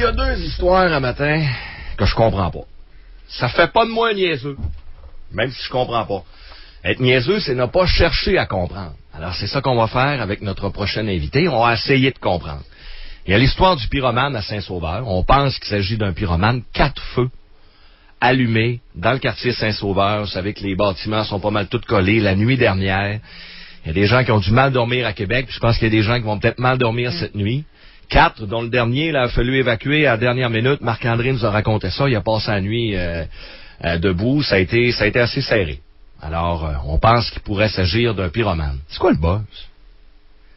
y a deux histoires un matin que je comprends pas. Ça fait pas de moi un niaiseux, même si je comprends pas. Être niaiseux, c'est ne pas chercher à comprendre. Alors, c'est ça qu'on va faire avec notre prochain invité. On va essayer de comprendre. Il y a l'histoire du pyromane à Saint-Sauveur. On pense qu'il s'agit d'un pyromane 4 feux allumés dans le quartier Saint-Sauveur. Vous savez que les bâtiments sont pas mal tous collés la nuit dernière. Il y a des gens qui ont du mal dormir à Québec, puis je pense qu'il y a des gens qui vont peut-être mal dormir cette nuit. 4, dont le dernier, là, a fallu évacuer à la dernière minute. Marc-André nous a raconté ça. Il a passé la nuit debout. Ça a été assez serré. Alors, on pense qu'il pourrait s'agir d'un pyromane. C'est quoi le buzz?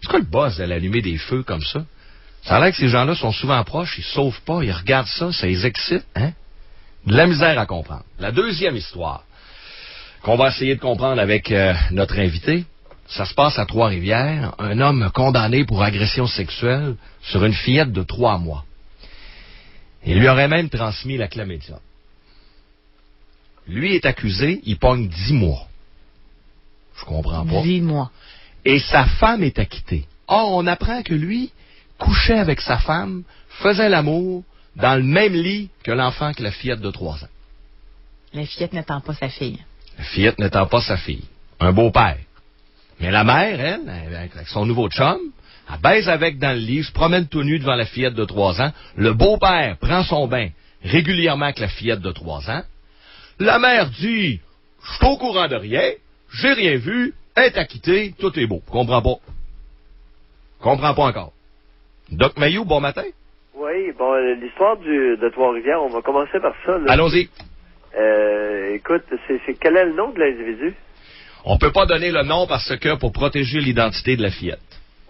C'est quoi le buzz de l'allumer des feux comme ça? Ça a l'air que ces gens-là sont souvent proches, ils sauvent pas, ils regardent ça, ça les excite, hein? De la misère à comprendre. La deuxième histoire qu'on va essayer de comprendre avec notre invité, ça se passe à Trois-Rivières. Un homme condamné pour agression sexuelle sur une fillette de 3 mois. Il lui aurait même transmis la chlamydia. Lui est accusé, il pogne 10 mois. Je comprends pas. 10 mois. Et sa femme est acquittée. Or, on apprend que lui couchait avec sa femme, faisait l'amour dans le même lit que l'enfant, que la fillette de 3 ans. La fillette n'étant pas sa fille. La fillette n'étant pas sa fille. Un beau-père. Mais la mère, elle, avec son nouveau chum, elle baise avec dans le lit, se promène tout nu devant la fillette de 3 ans. Le beau-père prend son bain régulièrement avec la fillette de 3 ans. La mère dit « Je suis au courant de rien, j'ai rien vu, elle est acquittée, tout est beau. » Comprends pas. Comprends pas encore. Doc Mayou, bon matin. Oui, bon, l'histoire de Trois-Rivières, on va commencer par ça. Là. Allons-y. Écoute, quel est le nom de l'individu? On peut pas donner le nom parce que pour protéger l'identité de la fillette.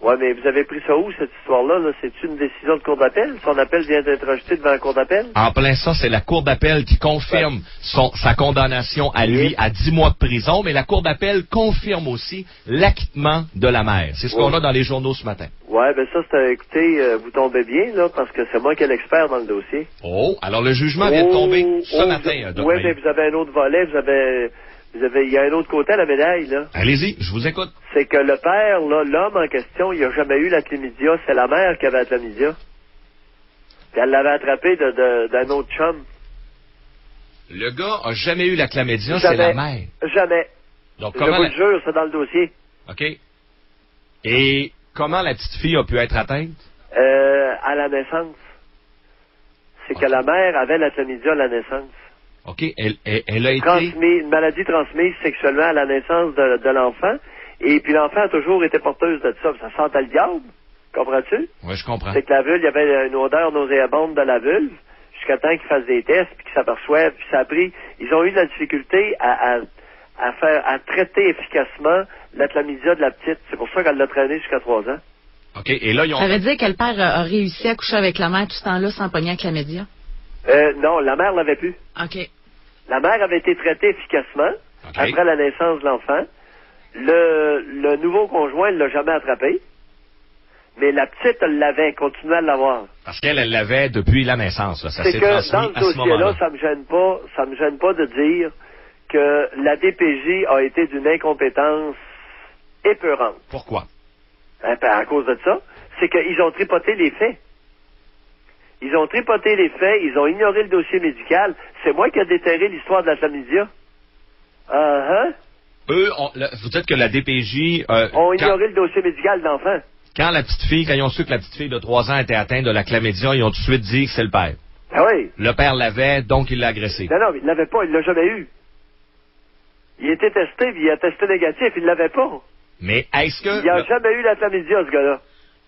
Ouais, mais vous avez pris ça où, cette histoire-là? -là? C'est-tu une décision de cour d'appel? Son appel vient d'être rejeté devant la cour d'appel? En plein ça, c'est la cour d'appel qui confirme sa condamnation à lui à 10 mois de prison, mais la cour d'appel confirme aussi l'acquittement de la mère. C'est ce qu'on a dans les journaux ce matin. Ouais, ben ça, écoutez, vous tombez bien, là, parce que c'est moi qui est l'expert dans le dossier. Oh, alors le jugement vient de tomber ce matin, Doc Oui, Mayou. mais vous avez un autre volet, il y a un autre côté à la médaille, là. Allez-y, je vous écoute. C'est que le père, là, l'homme en question, il n'a jamais eu la chlamydia. C'est la mère qui avait la chlamydia. Puis elle l'avait attrapé d'un autre chum. Le gars a jamais eu la chlamydia, c'est la mère. Jamais. Donc, Je vous le jure, c'est dans le dossier. OK. Et comment la petite fille a pu être atteinte? À la naissance. C'est que la mère avait la chlamydia à la naissance. OK. Elle a été... Une maladie transmise sexuellement à la naissance de l'enfant. Et puis l'enfant a toujours été porteuse de ça. Ça sentait le diable. Comprends-tu? Oui, je comprends. C'est que la vulve, il y avait une odeur nauséabonde de la vulve jusqu'à temps qu'ils fassent des tests puis qu'ils s'aperçoivent. Puis ça a pris... Ils ont eu de la difficulté à traiter efficacement la chlamydia de la petite. C'est pour ça qu'elle l'a traînée jusqu'à 3 ans. OK. Et là, ils ont... Ça veut dire que le père a réussi à coucher avec la mère tout ce temps-là sans pogner avec la média? Non, la mère l'avait pu. OK. La mère avait été traitée efficacement après la naissance de l'enfant. Le nouveau conjoint ne l'a jamais attrapé. Mais la petite, elle l'avait, continuait à l'avoir. Parce qu'elle l'avait depuis la naissance. Là. Ça s'est transmis dans ce dossier-là, ça me gêne pas de dire que la DPJ a été d'une incompétence épeurante. Pourquoi? À cause de ça. C'est qu'ils ont tripoté les faits. Ils ont tripoté les faits, ils ont ignoré le dossier médical. C'est moi qui ai déterré l'histoire de la chlamydia. Eux, vous dites que la DPJ... ont ignoré le dossier médical de l'enfant. Quand ils ont su que la petite fille de 3 ans était atteinte de la chlamydia, ils ont tout de suite dit que c'est le père. Ah oui. Le père l'avait, donc il l'a agressé. Non, il l'avait pas, il l'a jamais eu. Il a été testé, puis il a testé négatif, il l'avait pas. Mais est-ce que... Il n'a jamais eu la chlamydia, ce gars-là.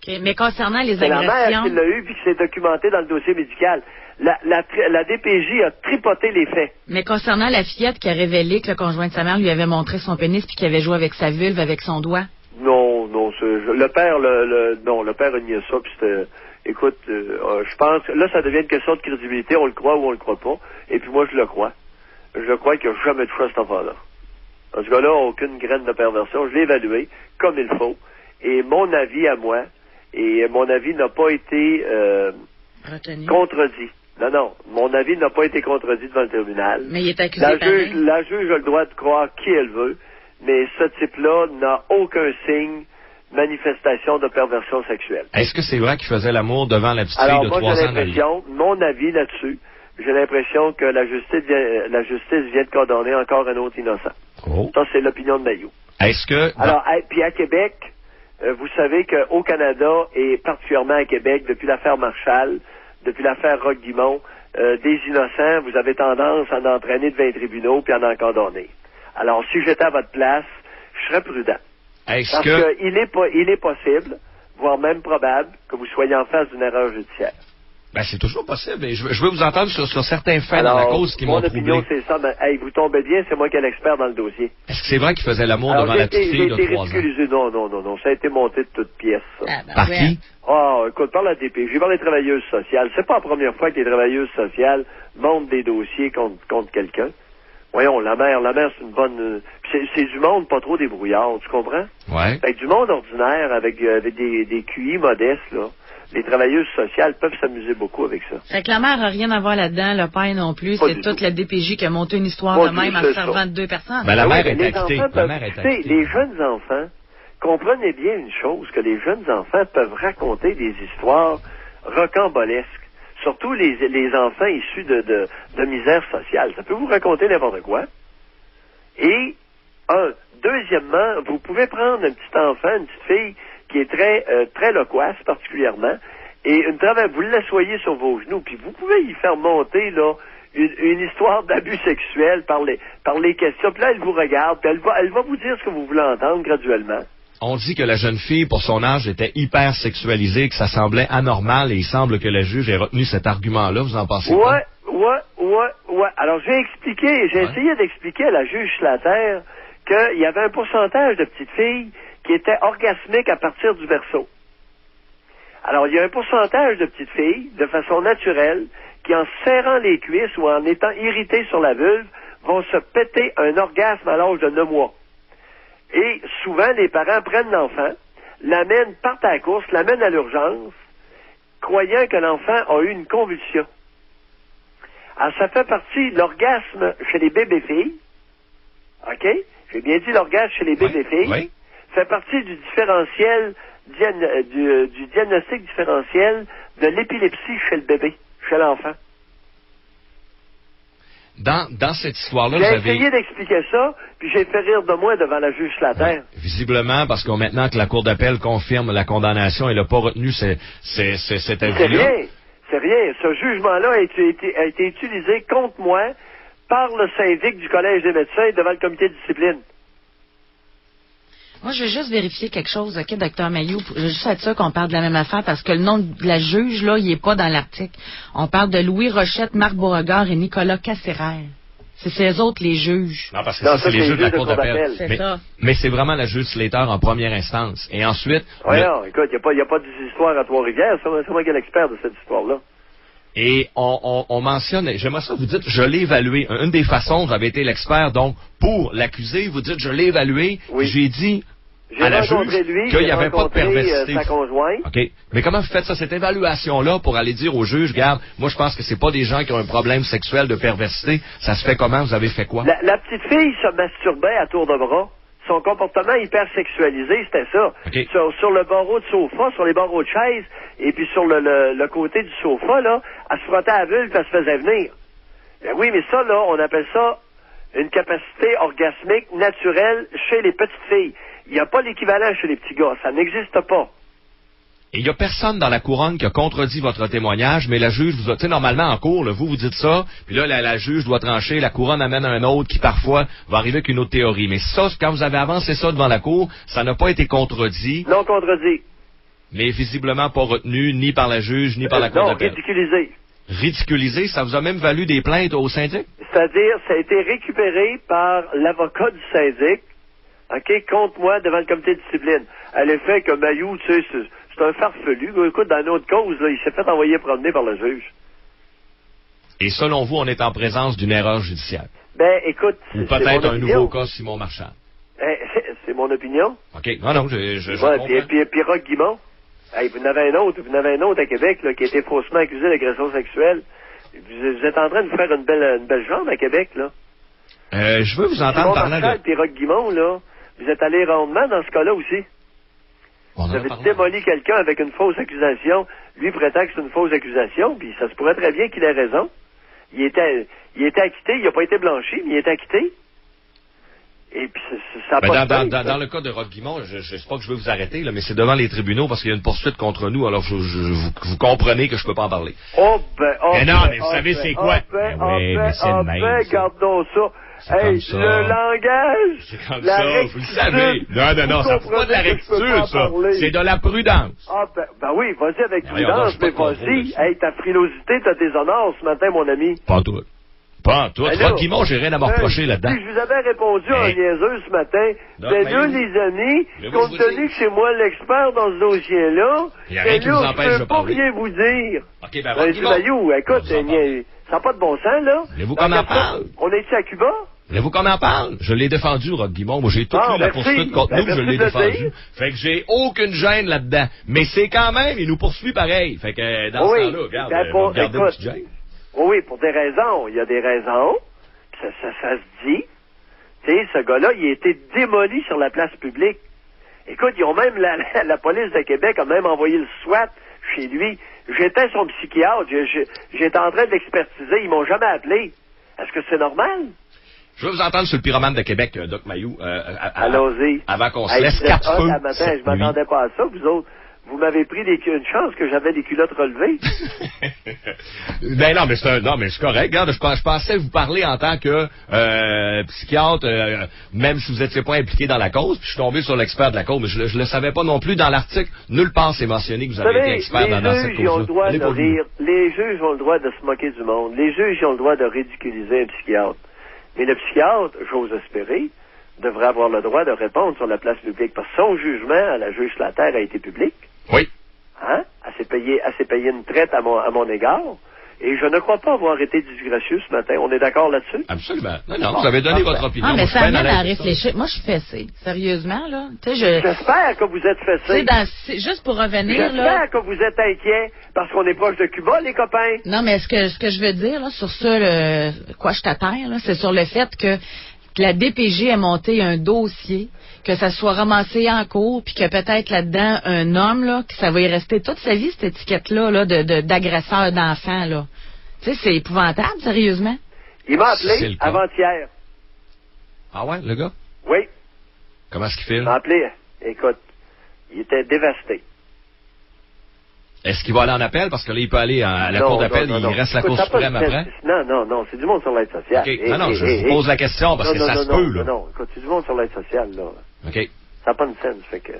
Okay. Mais concernant les agressions... C'est la mère qui l'a eu, puis qui s'est documenté dans le dossier médical. La DPJ a tripoté les faits. Mais concernant la fillette qui a révélé que le conjoint de sa mère lui avait montré son pénis puis qu'il avait joué avec sa vulve avec son doigt? Non, le père, le père a nié ça, puis c'était... Écoute, je pense que là, ça devient une question de crédibilité, on le croit ou on le croit pas, et puis moi, je le crois. Je crois qu'il n'a jamais touché à cet enfant-là. En ce cas-là, aucune graine de perversion, je l'ai évalué comme il faut, et mon avis à moi, et mon avis n'a pas été contredit. Non, mon avis n'a pas été contredit devant le tribunal. Mais il est accusé la juge a le droit de croire qui elle veut, mais ce type-là n'a aucun signe manifestation de perversion sexuelle. Est-ce que c'est vrai qu'il faisait l'amour devant la petite fille de 3 ans? Alors, moi, j'ai l'impression, mon avis là-dessus, j'ai l'impression que la justice vient de condamner encore un autre innocent. Oh. Ça, c'est l'opinion de Mailloux. Est-ce que... Alors, puis à Québec, vous savez qu'au Canada, et particulièrement à Québec, depuis l'affaire Marshall, depuis l'affaire Roque-Guimond, des innocents, vous avez tendance à en entraîner devant les tribunaux puis à en condamner. Alors, si j'étais à votre place, je serais prudent. Parce qu'il est possible, voire même probable, que vous soyez en face d'une erreur judiciaire. Ben, c'est toujours possible. Et je veux vous entendre sur certains faits dans la cause qui m'ont troublé. Mon opinion, c'est ça. Mais, vous tombez bien, c'est moi qui ai l'expert dans le dossier. Est-ce que c'est vrai qu'il faisait l'amour devant la petite fille de 3 ans? Non. Ça a été monté de toutes pièces, ça. Par qui? Écoute, par la DPJ, par les travailleuses sociales. C'est pas la première fois que les travailleuses sociales montent des dossiers contre quelqu'un. Voyons, la mère, c'est une bonne... C'est du monde pas trop débrouillard, tu comprends? Ouais. Fait que du monde ordinaire, avec des QI modestes, là, les travailleuses sociales peuvent s'amuser beaucoup avec ça. Fait que la mère n'a rien à voir là-dedans, le père non plus. C'est toute la DPJ qui a monté une histoire de même en servant de 2 personnes. Ben, la mère est acquittée. Les jeunes enfants, comprenez bien une chose, que les jeunes enfants peuvent raconter des histoires rocambolesques. Surtout les enfants issus de misère sociale. Ça peut vous raconter n'importe quoi. Et, deuxièmement, vous pouvez prendre un petit enfant, une petite fille qui est très loquace particulièrement, et vous l'assoyez sur vos genoux, puis vous pouvez y faire monter là une histoire d'abus sexuel par les questions. Puis là, elle vous regarde, puis elle va vous dire ce que vous voulez entendre graduellement. On dit que la jeune fille, pour son âge, était hyper sexualisée, que ça semblait anormal, et il semble que la juge ait retenu cet argument-là. Vous en pensez quoi? Ouais. Alors, j'ai essayé d'expliquer à la juge Schlatter qu'il y avait un pourcentage de petites filles qui étaient orgasmiques à partir du berceau. Alors, il y a un pourcentage de petites filles, de façon naturelle, qui, en serrant les cuisses ou en étant irritées sur la vulve, vont se péter un orgasme à l'âge de 9 mois. Et souvent, les parents prennent l'enfant, partent à la course, l'amènent à l'urgence, croyant que l'enfant a eu une convulsion. Alors, ça fait partie de l'orgasme chez les bébés-filles. OK? J'ai bien dit l'orgasme chez les bébés-filles. Oui. Fait partie du différentiel, du diagnostic différentiel de l'épilepsie chez le bébé, chez l'enfant. Dans cette histoire-là, j'ai essayé d'expliquer ça, puis j'ai fait rire de moi devant la juge Schlatter. Visiblement, parce que maintenant que la Cour d'appel confirme la condamnation, elle n'a pas retenu cet avis-là. C'est rien. Ce jugement-là a été utilisé contre moi par le syndic du Collège des médecins devant le comité de discipline. Moi, je veux juste vérifier quelque chose, OK, Dr. Mailloux. Je veux juste être sûr qu'on parle de la même affaire parce que le nom de la juge, là, il n'est pas dans l'article. On parle de Louis Rochette, Marc Beauregard et Nicolas Casserère. C'est ces autres, les juges. Non, parce que ça, c'est les juges de la Cour d'appel. Ça. Mais c'est vraiment la juge Slater en première instance. Et ensuite... Non, écoute, il n'y a pas d'histoire à Trois-Rivières. C'est moi qui est l'expert de cette histoire-là. Et on mentionne, j'aimerais ça, vous dites, je l'ai évalué. Une des façons, vous avez été l'expert, donc, pour l'accuser, vous dites, je l'ai évalué. Oui. J'ai dit à la juge qu'il n'y avait pas de perversité. Sa conjointe. OK. Mais comment vous faites ça, cette évaluation-là, pour aller dire au juge, regarde, moi, je pense que c'est pas des gens qui ont un problème sexuel de perversité. Ça se fait comment? Vous avez fait quoi? La petite fille se masturbait à tour de bras. Son comportement hyper sexualisé, c'était ça. Okay. Sur le barreau de sofa, sur les barreaux de chaise, et puis sur le côté du sofa, là, elle se frottait à la vulve et elle se faisait venir. Ben oui, mais ça, là, on appelle ça une capacité orgasmique naturelle chez les petites filles. Il n'y a pas l'équivalent chez les petits gars. Ça n'existe pas. Et il n'y a personne dans la couronne qui a contredit votre témoignage, mais la juge vous a... Tu sais, normalement, en cours, là, vous dites ça, puis là, la juge doit trancher, la couronne amène un autre qui, parfois, va arriver avec une autre théorie. Mais ça, quand vous avez avancé ça devant la cour, ça n'a pas été contredit. Non contredit. Mais visiblement pas retenu, ni par la juge, ni par la cour d'appel. Non, ridiculisé. Ridiculisé, ça vous a même valu des plaintes au syndic? C'est-à-dire, ça a été récupéré par l'avocat du syndic, OK, contre moi devant le comité de discipline. À l'effet que Mailloux, tu sais, c'est un farfelu. Écoute, dans notre cause, là, il s'est fait envoyer promener par le juge. Et selon vous, on est en présence d'une erreur judiciaire? Ben, écoute, ou peut-être un nouveau cas Simon Marchand? C'est mon opinion. OK. Non, je comprends. Puis Roque-Guimond. Vous en avez un autre à Québec, là, qui a été faussement accusé d'agression sexuelle. Vous êtes en train de faire une belle jambe à Québec, là. Je veux vous entendre parler de... Puis Roque-Guimond, là, vous êtes allé rondement dans ce cas-là aussi. Vous avez démoli quelqu'un avec une fausse accusation. Lui prétend que c'est une fausse accusation, puis ça se pourrait très bien qu'il ait raison. Il était acquitté, il n'a pas été blanchi, mais il est acquitté. Et puis ça dans le cas de Roch Guimond, je sais pas que je veux vous arrêter, là, mais c'est devant les tribunaux parce qu'il y a une poursuite contre nous, alors vous comprenez que je peux pas en parler. Mais non, mais vous savez c'est quoi? Mais c'est le même. Gardons ça. Hey, ça. Le langage, c'est comme ça, vous le savez. Non, ça fait pas de la rectitude, ça. C'est de la prudence. Ben oui, vas-y avec prudence, mais vas-y. Hey, ta frilosité, t'as des honneurs ce matin, mon ami. Pas tout. Roch Guimond, j'ai rien à me reprocher là-dedans. Si je vous avais répondu en niaiseux ce matin, ben là, les amis, compte tenu que c'est moi l'expert dans ce dossier-là, il n'y a rien qui vous empêche de je peux pas rien vous dire. OK, ben Roch Guimond. Écoute, ça n'a pas de bon sens, là. Voulez-vous qu'on en parle? On est ici à Cuba? Voulez-vous qu'on en parle? Je l'ai défendu, Roch Guimond. Moi, j'ai toute lu la poursuite contre nous, je l'ai défendu. Fait que j'ai aucune gêne là-dedans. Mais c'est quand même, il nous poursuit pareil. Fait que dans ce temps-là, regarde, regardez une petite gêne. Oui, pour des raisons. Il y a des raisons. Ça se dit. Tu sais, ce gars-là, il a été démoli sur la place publique. Écoute, ils ont même, la police de Québec a même envoyé le SWAT chez lui. J'étais son psychiatre. J'étais en train de l'expertiser. Ils m'ont jamais appelé. Est-ce que c'est normal? Je veux vous entendre sur le pyromane de Québec, Doc Mayou. Allons-y. Avant qu'on se laisse 4 feux. Je m'attendais pas à ça, vous autres. Vous m'avez pris une chance que j'avais des culottes relevées. Ben non, mais c'est correct. Regarde, je pensais vous parler en tant que psychiatre, même si vous n'étiez pas impliqué dans la cause, puis je suis tombé sur l'expert de la cause, mais je le savais pas non plus dans l'article. Nulle part c'est mentionné que vous avez été expert dans cette cause-là. Ont le droit de rire. Les juges ont le droit de se moquer du monde. Les juges ont le droit de ridiculiser un psychiatre. Mais le psychiatre, j'ose espérer, devrait avoir le droit de répondre sur la place publique, parce que son jugement à la juge Slater a été public. Oui. Hein? Elle s'est payé une traite à mon égard. Et je ne crois pas avoir été disgracieux ce matin. On est d'accord là-dessus? Absolument. Non, vous avez donné votre opinion. Mais ça amène à réfléchir. Moi, je suis fessée. Sérieusement, là. J'espère que vous êtes fessée. Juste pour revenir, J'espère que vous êtes inquiets parce qu'on est proche de Cuba, les copains. Non, mais ce que je veux dire, là, sur ça, quoi je t'atterre, là, c'est sur le fait que la DPJ a monté un dossier, que ça soit ramassé en cours, puis que peut-être là-dedans, un homme, là, que ça va y rester toute sa vie, cette étiquette-là, là, d'agresseur d'enfants, là. Tu sais, c'est épouvantable, sérieusement. Il m'a appelé avant-hier. Ah ouais, le gars? Oui. Comment est-ce qu'il fait? Il m'a appelé. Écoute, il était dévasté. Est-ce qu'il va aller en appel? Parce que là, il peut aller à la cour d'appel, il reste la Cour suprême après? Non, c'est du monde sur l'aide sociale. OK. Je vous pose la question parce que ça se peut, là. Non, écoute, c'est du monde sur l'aide sociale, là. OK. Ça n'a pas de sens, fait que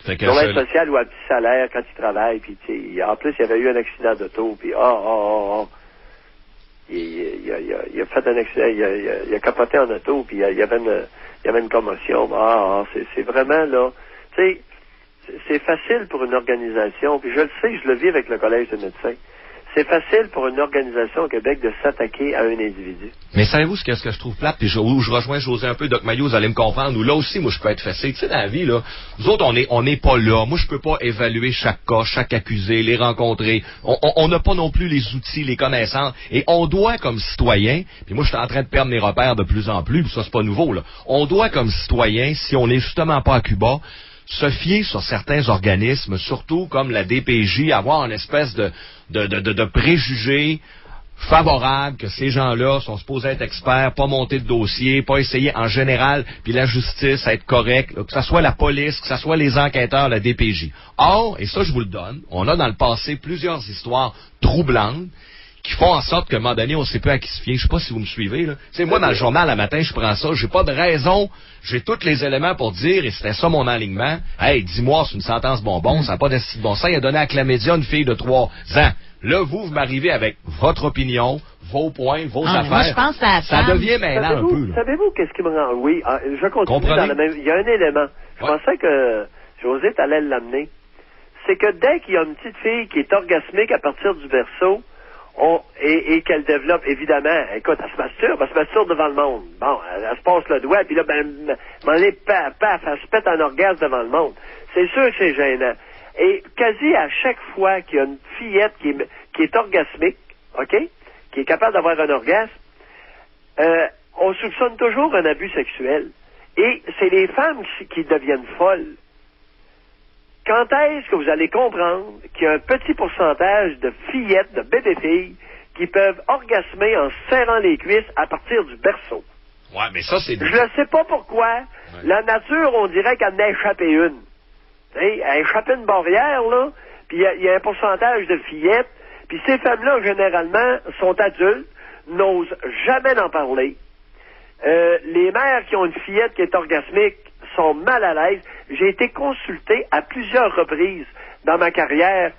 sur l'aide sociale ou à petit salaire quand il travaille, puis tu sais, en plus, il y avait eu un accident d'auto, puis il a fait un accident, il a capoté en auto, puis il y avait une commotion. C'est vraiment, là, tu sais, c'est facile pour une organisation, puis je le sais, je le vis avec le Collège de médecins, c'est facile pour une organisation au Québec de s'attaquer à un individu. Mais savez-vous ce que je trouve plate, puis où je rejoins José un peu, Doc Mayou, vous allez me comprendre, où là aussi, moi, je peux être fessé. Tu sais, dans la vie, là, nous autres, on n'est pas là. Moi, je peux pas évaluer chaque cas, chaque accusé, les rencontrer. On n'a pas non plus les outils, les connaissances, et on doit, comme citoyen, puis moi, je suis en train de perdre mes repères de plus en plus, puis ça, c'est pas nouveau, là. On doit, comme citoyen, si on n'est justement pas à Cuba, se fier sur certains organismes, surtout comme la DPJ, avoir une espèce de préjugés favorables que ces gens-là sont supposés être experts, pas monter de dossier, pas essayer en général, puis la justice à être correcte, que ce soit la police, que ce soit les enquêteurs, la DPJ. Or, et ça je vous le donne, on a dans le passé plusieurs histoires troublantes qui font en sorte qu'à un moment donné, on ne sait plus à qui se fier. Je sais pas si vous me suivez, là. Tu sais, moi, dans le journal, le matin, je prends ça, j'ai pas de raison, j'ai tous les éléments pour dire, et c'était ça mon alignement, hey, 10 mois, c'est une sentence bonbon, ça n'a pas de bon sens, il a donné à Clamédia une fille de 3 ans. Là, vous m'arrivez avec votre opinion, vos points, vos affaires. Moi, je pense que ça devient mêlant un peu, là. Savez-vous qu'est-ce qui me rend... Oui, je continue dans le même... Il y a un élément. Je pensais que José t'allais l'amener. C'est que dès qu'il y a une petite fille qui est orgasmique à partir du berceau, et qu'elle développe, évidemment, écoute, elle se masturbe devant le monde. Bon, elle se passe le doigt, puis là, paf, elle se pète un orgasme devant le monde. C'est sûr que c'est gênant. Et quasi à chaque fois qu'il y a une fillette qui est orgasmique, OK, qui est capable d'avoir un orgasme, on soupçonne toujours un abus sexuel. Et c'est les femmes qui deviennent folles. Quand est-ce que vous allez comprendre qu'il y a un petit pourcentage de fillettes, de bébés-filles, qui peuvent orgasmer en serrant les cuisses à partir du berceau? Ouais, mais ça, c'est... Je ne sais pas pourquoi. Ouais. La nature, on dirait qu'elle en a échappé une. Elle a échappé une barrière, là, puis il y a un pourcentage de fillettes, puis ces femmes-là, généralement, sont adultes, n'osent jamais en parler. Les mères qui ont une fillette qui est orgasmique sont mal à l'aise. J'ai été consulté à plusieurs reprises dans ma carrière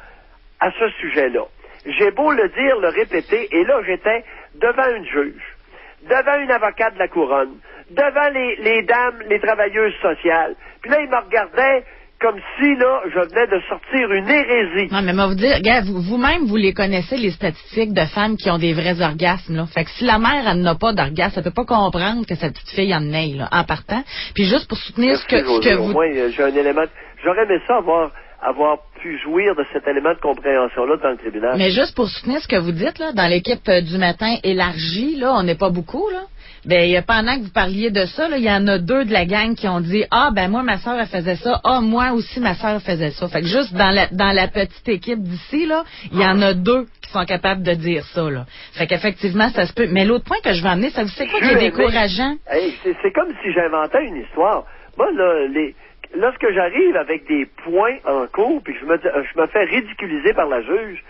à ce sujet-là. J'ai beau le dire, le répéter, et là, j'étais devant une juge, devant une avocate de la couronne, devant les dames, les travailleuses sociales. Puis là, ils me regardaient comme si, là, je venais de sortir une hérésie. Non, mais moi, vous dire, regarde, vous-même, vous les connaissez, les statistiques de femmes qui ont des vrais orgasmes, là. Fait que si la mère, elle n'a pas d'orgasme, elle peut pas comprendre que sa petite fille en ait, là, en partant. Puis juste pour soutenir ce que vous... Au moins, j'ai un élément... J'aurais aimé ça avoir pu jouir de cet élément de compréhension-là dans le tribunal. Mais juste pour soutenir ce que vous dites, là, dans l'équipe du matin élargie, là, on n'est pas beaucoup, là. Ben, pendant que vous parliez de ça, il y en a 2 de la gang qui ont dit « Ah, ben moi, ma sœur, elle faisait ça. Ah, moi aussi, ma sœur faisait ça. » Fait que juste dans la petite équipe d'ici, là, il y en a 2 qui sont capables de dire ça, là. Fait qu'effectivement, ça se peut. Mais l'autre point que je veux amener, ça vous sait quoi qui est décourageant? Hey, c'est comme si j'inventais une histoire. Moi, là, lorsque j'arrive avec des points en cours, puis je me fais ridiculiser par la juge,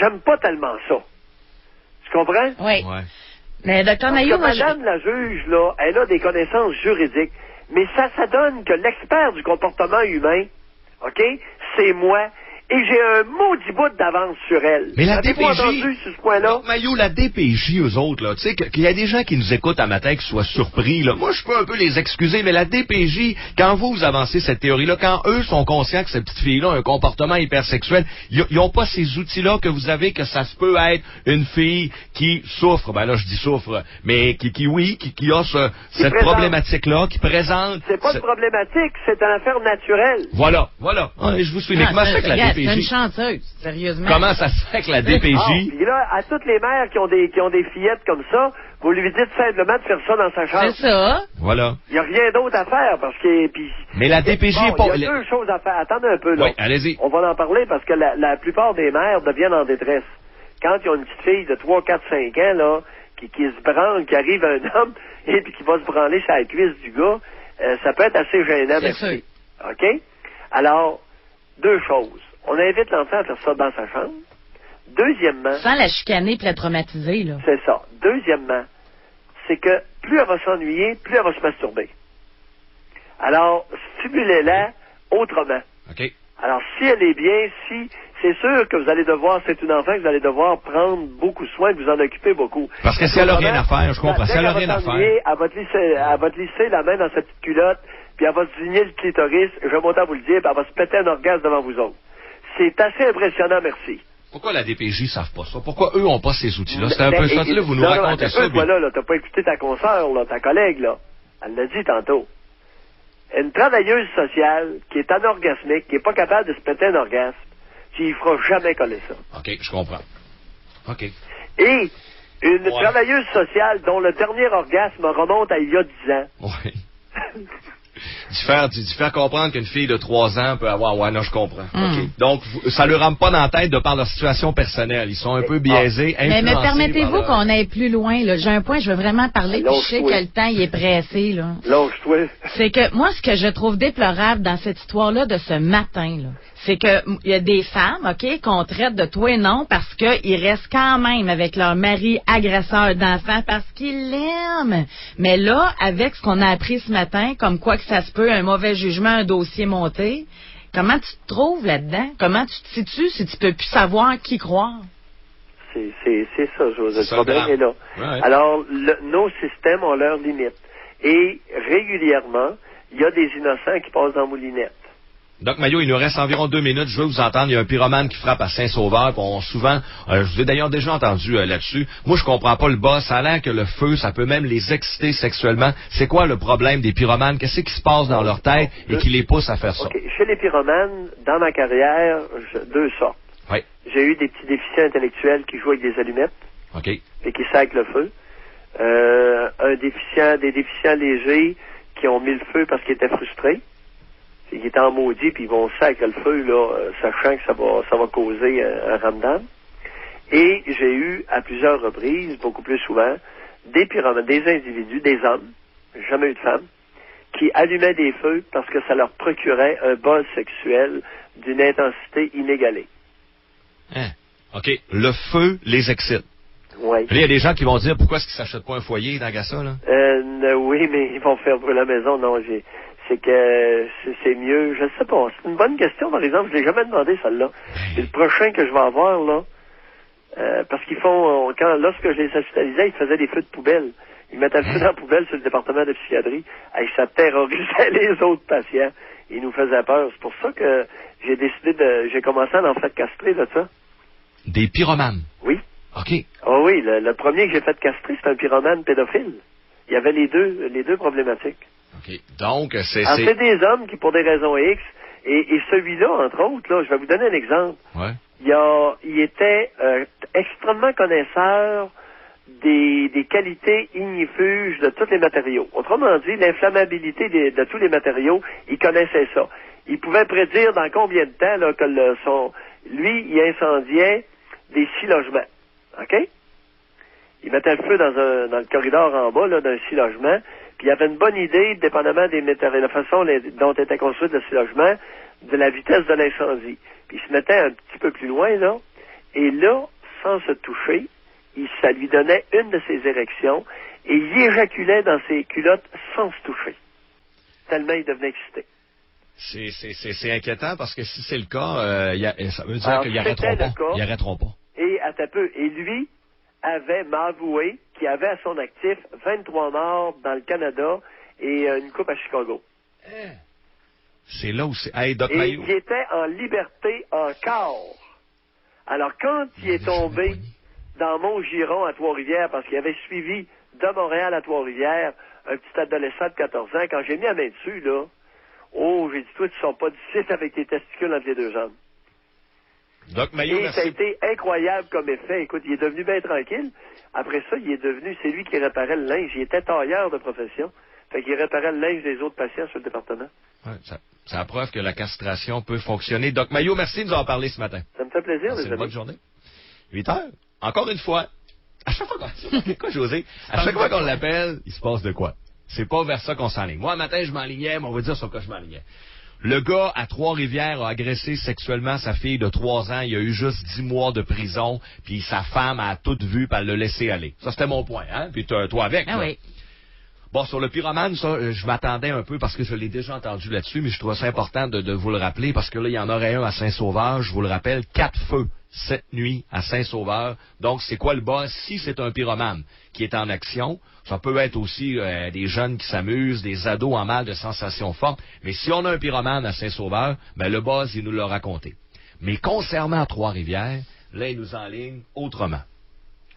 j'aime pas tellement ça. Tu comprends? Oui. Ouais. Mais Dr. Mailloux, madame la juge, là, elle a des connaissances juridiques, mais ça donne que l'expert du comportement humain, OK, c'est moi, et j'ai un maudit bout d'avance sur elle. Mais la DPJ... entendu sur ce point-là? Mailloux, la DPJ, eux autres, là, tu sais, qu'il y a des gens qui nous écoutent à matin qui soient surpris, là. Moi, je peux un peu les excuser, mais la DPJ, quand vous avancez cette théorie-là, quand eux sont conscients que cette petite fille-là a un comportement hypersexuel, ils n'ont pas ces outils-là que vous avez, que ça se peut être une fille qui souffre, ben là, je dis souffre, mais qui a cette problématique-là, qui présente... C'est pas une problématique, c'est une affaire naturelle. Voilà. Ouais, je vous suis. Comment ça que la DPJ... C'est une chanceuse, sérieusement. Comment ça se fait que la DPJ... Puis là, à toutes les mères qui ont des fillettes comme ça, vous lui dites simplement de faire ça dans sa chambre. C'est ça. Voilà. Il n'y a rien d'autre à faire parce que... Mais la DPJ est pas... Il y a 2 choses à faire. Attendez un peu, là. Oui, allez-y. On va en parler parce que la plupart des mères deviennent en détresse. Quand ils ont une petite fille de 3, 4, 5 ans, là, qui se branle, qui arrive un homme, et puis qui va se branler sur la cuisse du gars, ça peut être assez gênant, merci. OK? Alors, 2 choses. On invite l'enfant à faire ça dans sa chambre. Deuxièmement... Sans la chicaner et la traumatiser, là. C'est ça. Deuxièmement, c'est que plus elle va s'ennuyer, plus elle va se masturber. Alors, stimulez-la autrement. OK. Alors, si elle est bien, c'est sûr que vous allez devoir, c'est une enfant que vous allez devoir prendre beaucoup soin, de vous en occuper beaucoup. Parce que si elle n'a rien à faire, je comprends, si elle n'a rien à faire... Elle va te lisser la main dans sa petite culotte, puis elle va se digner le clitoris, je vais monter à vous le dire, puis elle va se péter un orgasme devant vous autres. C'est assez impressionnant, merci. Pourquoi la DPJ ne savent pas ça? Pourquoi eux n'ont pas ces outils-là? C'est un peu ça, là, vous nous racontez ça. Voilà, t'as pas écouté ta consoeur, là, ta collègue, là. Elle l'a dit tantôt. Une travailleuse sociale qui est anorgasmique, qui n'est pas capable de se péter un orgasme, tu ne fera jamais coller ça. OK, je comprends. OK. Et une travailleuse sociale dont le dernier orgasme remonte à il y a 10 ans. Oui. d'y faire comprendre qu'une fille de 3 ans peut avoir... Ouais, non, je comprends. OK. Donc, ça ne leur rentre pas dans la tête de par leur situation personnelle. Ils sont un peu biaisés, influencés. Mais permettez-vous qu'on aille plus loin, là. J'ai un point, je veux vraiment parler, puis je sais que le temps, il est pressé, là. Lâche-toi. C'est que, moi, ce que je trouve déplorable dans cette histoire-là de ce matin, là, c'est que il y a des femmes, OK, qu'on traite de tout et non parce qu'ils restent quand même avec leur mari agresseur d'enfants parce qu'ils l'aiment. Mais là, avec ce qu'on a appris ce matin, comme quoi que ça se peut, un mauvais jugement, un dossier monté, comment tu te trouves là-dedans? Comment tu te situes si tu peux plus savoir qui croire? C'est ça, José. Le problème est là. Ouais. Alors, nos systèmes ont leurs limites. Et régulièrement, il y a des innocents qui passent dans moulinette. Doc Mailloux, il nous reste environ 2 minutes. Je veux vous entendre. Il y a un pyromane qui frappe à Saint-Sauveur. Souvent, je vous ai d'ailleurs déjà entendu là-dessus. Moi, je comprends pas le bas. Ça a l'air que le feu, ça peut même les exciter sexuellement. C'est quoi le problème des pyromanes? Qu'est-ce qui se passe dans leur tête et qui les pousse à faire ça? Okay. Chez les pyromanes, dans ma carrière, 2 sortes. Oui. J'ai eu des petits déficients intellectuels qui jouent avec des allumettes. OK. Et qui sacent le feu. Des déficients légers qui ont mis le feu parce qu'ils étaient frustrés. il est en maudit, puis ils vont sacrer le feu, là, sachant que ça va causer un ramadan. Et j'ai eu, à plusieurs reprises, beaucoup plus souvent, des pyromanes, des individus, des hommes, jamais eu de femmes, qui allumaient des feux parce que ça leur procurait un buzz sexuel d'une intensité inégalée. Hein? OK. Le feu les excite. Oui. Puis il y a des gens qui vont dire, pourquoi est-ce qu'ils ne s'achètent pas un foyer dans ça, là? Oui, mais ils vont faire brûler la maison. Non, c'est que c'est mieux. Je sais pas. C'est une bonne question, par exemple. Je l'ai jamais demandé, celle-là. C'est le prochain que je vais avoir, là. Parce qu'ils font, lorsque je les hospitalisais, ils faisaient des feux de poubelle. Ils mettaient le feu dans la poubelle sur le département de psychiatrie. Et ça terrorisait les autres patients. Ils nous faisaient peur. C'est pour ça que j'ai commencé à en faire castrer de ça. Des pyromanes? Oui. OK. Ah oui, le premier que j'ai fait castrer, c'est un pyromane pédophile. Il y avait les deux problématiques. OK. Donc, c'est des hommes qui, pour des raisons X, et celui-là, entre autres, là, je vais vous donner un exemple. Ouais. Il était extrêmement connaisseur des qualités ignifuges de tous les matériaux. Autrement dit, l'inflammabilité de tous les matériaux, il connaissait ça. Il pouvait prédire dans combien de temps là, que lui, il incendiait des 6 logements. OK? Il mettait le feu dans le corridor en bas là, d'un 6 logements, puis il avait une bonne idée, dépendamment des matériaux, la façon dont était construit le 6 logements, de la vitesse de l'incendie. Puis il se mettait un petit peu plus loin, là, et là, sans se toucher, ça lui donnait une de ses érections, et il éjaculait dans ses culottes sans se toucher. Tellement il devenait excité. C'est inquiétant, parce que si c'est le cas, ça veut dire qu'ils arrêteront pas. Ils arrêteront pas. Et à peu. Et lui m'a avoué qu'il avait à son actif 23 morts dans le Canada et une coupe à Chicago. C'est là où c'est... Hey, Doc et Mayou. il était en liberté encore. Alors, quand il est tombé dans Mont-Giron à Trois-Rivières, parce qu'il avait suivi de Montréal à Trois-Rivières un petit adolescent de 14 ans, quand j'ai mis la main dessus, là, j'ai dit, toi, tu sors pas d'ici avec tes testicules entre les deux jambes. Doc Mayou, merci. Ça a été incroyable comme effet. Écoute, il est devenu bien tranquille. Après ça, c'est lui qui réparait le linge. Il était tailleur de profession. Fait qu'il réparait le linge des autres patients sur le département. Ouais, c'est la preuve que la castration peut fonctionner. Doc Mayou, merci de nous en parler ce matin. Ça me fait plaisir, c'est une bonne journée. 8 heures. Encore une fois. À chaque fois qu'on l'appelle, il se passe de quoi? C'est pas vers ça qu'on s'enligne. Moi, un matin, je m'enlignais, mais on va dire sur quoi je m'enlignais. Le gars, à Trois-Rivières, a agressé sexuellement sa fille de 3 ans. Il a eu juste 10 mois de prison. Puis sa femme a tout vu, puis elle l'a laissé aller. Ça, c'était mon point, hein? Puis toi avec, ah, oui. Bon, sur le pyromane, ça, je m'attendais un peu parce que je l'ai déjà entendu là-dessus, mais je trouvais ça important de vous le rappeler parce que là, il y en aurait un à Saint-Sauveur. Je vous le rappelle, 4 feux cette nuit à Saint-Sauveur. Donc, c'est quoi le bas? Si c'est un pyromane qui est en action, ça peut être aussi des jeunes qui s'amusent, des ados en mal de sensations fortes. Mais si on a un pyromane à Saint-Sauveur, ben le boss, il nous l'a raconté. Mais concernant Trois-Rivières, là, il nous enligne autrement.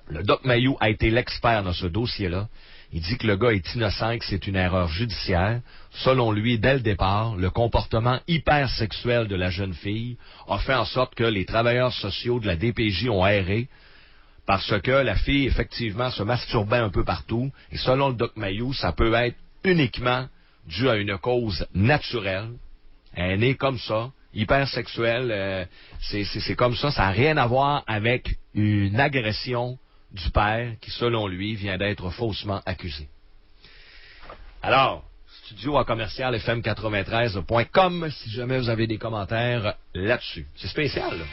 Le Doc Mayou a été l'expert dans ce dossier-là. Il dit que le gars est innocent et que c'est une erreur judiciaire. Selon lui, dès le départ, le comportement hypersexuel de la jeune fille a fait en sorte que les travailleurs sociaux de la DPJ ont erré parce que la fille, effectivement, se masturbait un peu partout. Et selon le Doc Mayou, ça peut être uniquement dû à une cause naturelle. Elle est née comme ça, hypersexuelle. C'est comme ça. Ça n'a rien à voir avec une agression du père qui, selon lui, vient d'être faussement accusé. Alors, studio à commercial fm93.com si jamais vous avez des commentaires là-dessus. C'est spécial, là.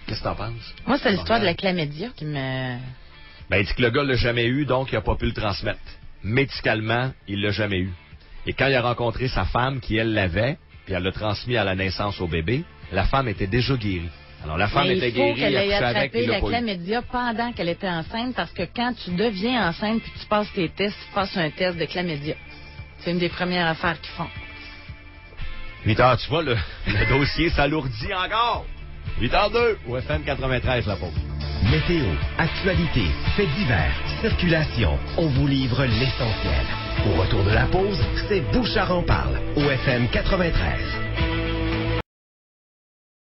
Qu'est-ce que t'en penses? Moi, c'est l'histoire de la chlamydia qui me... Ben, il dit que le gars l'a jamais eu, donc il n'a pas pu le transmettre. Médicalement, il l'a jamais eu. Et quand il a rencontré sa femme, qui elle l'avait, puis elle l'a transmis à la naissance au bébé, la femme était déjà guérie. Alors, la femme était guérie, elle a couché avec, il a la chlamydia pendant qu'elle était enceinte, parce que quand tu deviens enceinte puis tu passes tes tests, tu passes un test de chlamydia. C'est une des premières affaires qu'ils font. 8h, tu vois, le dossier s'alourdit encore. 8h02, au FM 93, la pause. Météo, actualité, faits divers, circulation, on vous livre l'essentiel. Au retour de la pause, c'est Bouchard en parle, au FM 93.